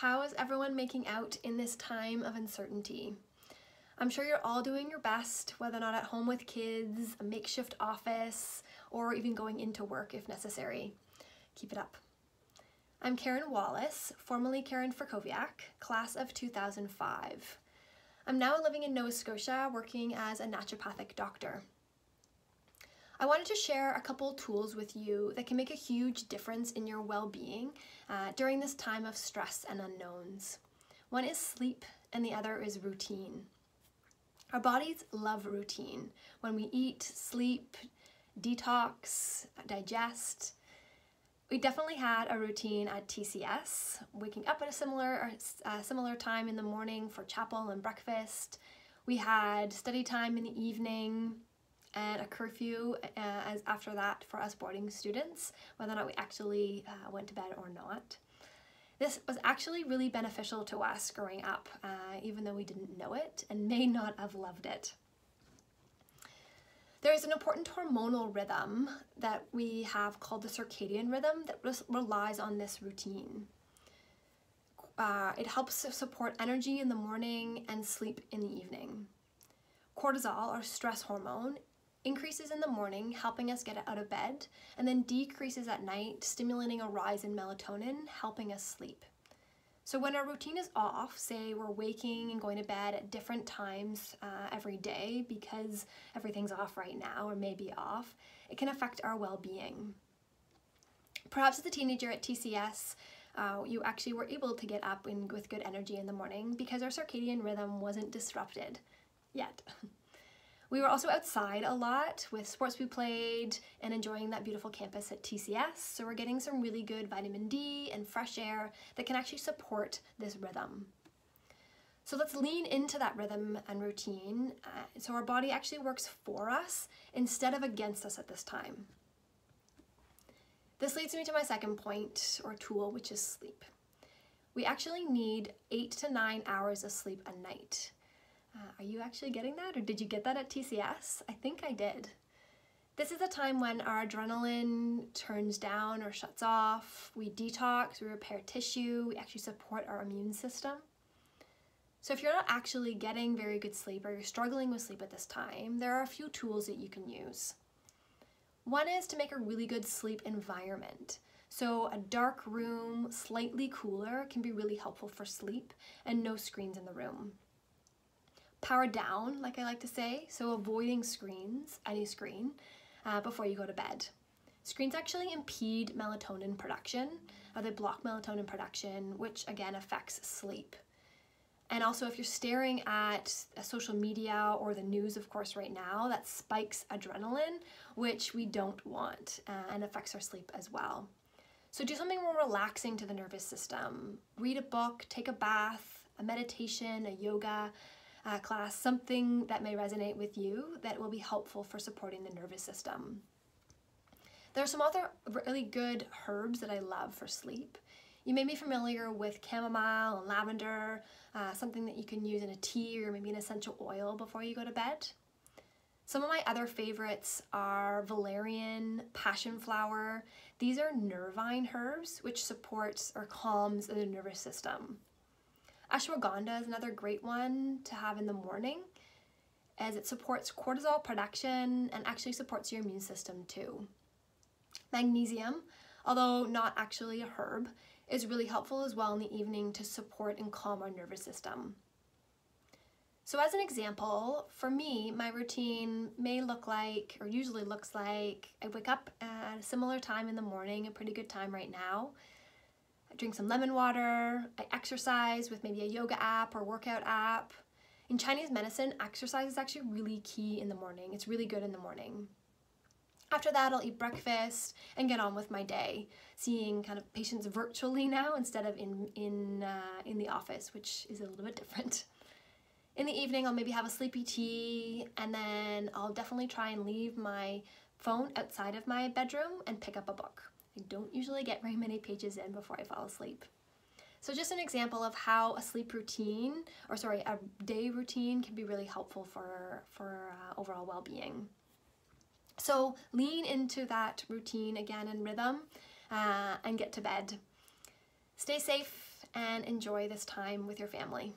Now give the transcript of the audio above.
How is everyone making out in this time of uncertainty? I'm sure you're all doing your best, whether or not at home with kids, a makeshift office, or even going into work if necessary. Keep it up. I'm Karen Wallace, formerly Karen Frackowiak, class of 2005. I'm now living in Nova Scotia, working as a naturopathic doctor. I wanted to share a couple tools with you that can make a huge difference in your well-being during this time of stress and unknowns. One is sleep and the other is routine. Our bodies love routine. When we eat, sleep, detox, digest. We definitely had a routine at TCS, waking up at a similar time in the morning for chapel and breakfast. We had study time in the evening and a curfew after that for us boarding students, whether or not we actually went to bed or not. This was actually really beneficial to us growing up, even though we didn't know it and may not have loved it. There is an important hormonal rhythm that we have called the circadian rhythm that relies on this routine. It helps to support energy in the morning and sleep in the evening. Cortisol, or stress hormone, increases in the morning, helping us get out of bed, and then decreases at night, stimulating a rise in melatonin, helping us sleep. So when our routine is off, say we're waking and going to bed at different times every day because everything's off right now or maybe off, it can affect our well-being. Perhaps as a teenager at TCS, you actually were able to get up with good energy in the morning because our circadian rhythm wasn't disrupted yet. We were also outside a lot with sports we played and enjoying that beautiful campus at TCS, so we're getting some really good vitamin D and fresh air that can actually support this rhythm. So let's lean into that rhythm and routine so our body actually works for us instead of against us at this time. This leads me to my second point or tool, which is sleep. We actually need 8 to 9 hours of sleep a night. Are you actually getting that, or did you get that at TCS? I think I did. This is a time when our adrenaline turns down or shuts off, we detox, we repair tissue, we actually support our immune system. So if you're not actually getting very good sleep or you're struggling with sleep at this time, there are a few tools that you can use. One is to make a really good sleep environment. So a dark room, slightly cooler, can be really helpful for sleep, and no screens in the room. Power down, like I like to say, so avoiding screens, any screen, before you go to bed. Screens actually impede melatonin production, they block melatonin production, which again affects sleep. And also if you're staring at social media or the news, of course, right now, that spikes adrenaline, which we don't want and affects our sleep as well. So do something more relaxing to the nervous system. Read a book, take a bath, a meditation, a yoga class, something that may resonate with you that will be helpful for supporting the nervous system. There are some other really good herbs that I love for sleep. You may be familiar with chamomile and lavender, something that you can use in a tea or maybe an essential oil before you go to bed. Some of my other favorites are valerian, passion flower. These are nervine herbs which supports or calms the nervous system. Ashwagandha is another great one to have in the morning as it supports cortisol production and actually supports your immune system too. Magnesium, although not actually a herb, is really helpful as well in the evening to support and calm our nervous system. So as an example, for me, my routine may look like, or usually looks like, I wake up at a similar time in the morning, a pretty good time right now. I drink some lemon water, I exercise with maybe a yoga app or workout app. In Chinese medicine, exercise is actually really key in the morning. It's really good in the morning. After that, I'll eat breakfast and get on with my day, seeing kind of patients virtually now instead of in the office, which is a little bit different. In the evening, I'll maybe have a sleepy tea, and then I'll definitely try and leave my phone outside of my bedroom and pick up a book. I don't usually get very many pages in before I fall asleep. So just an example of how a day routine can be really helpful for overall well-being. So lean into that routine again and rhythm and get to bed. Stay safe and enjoy this time with your family.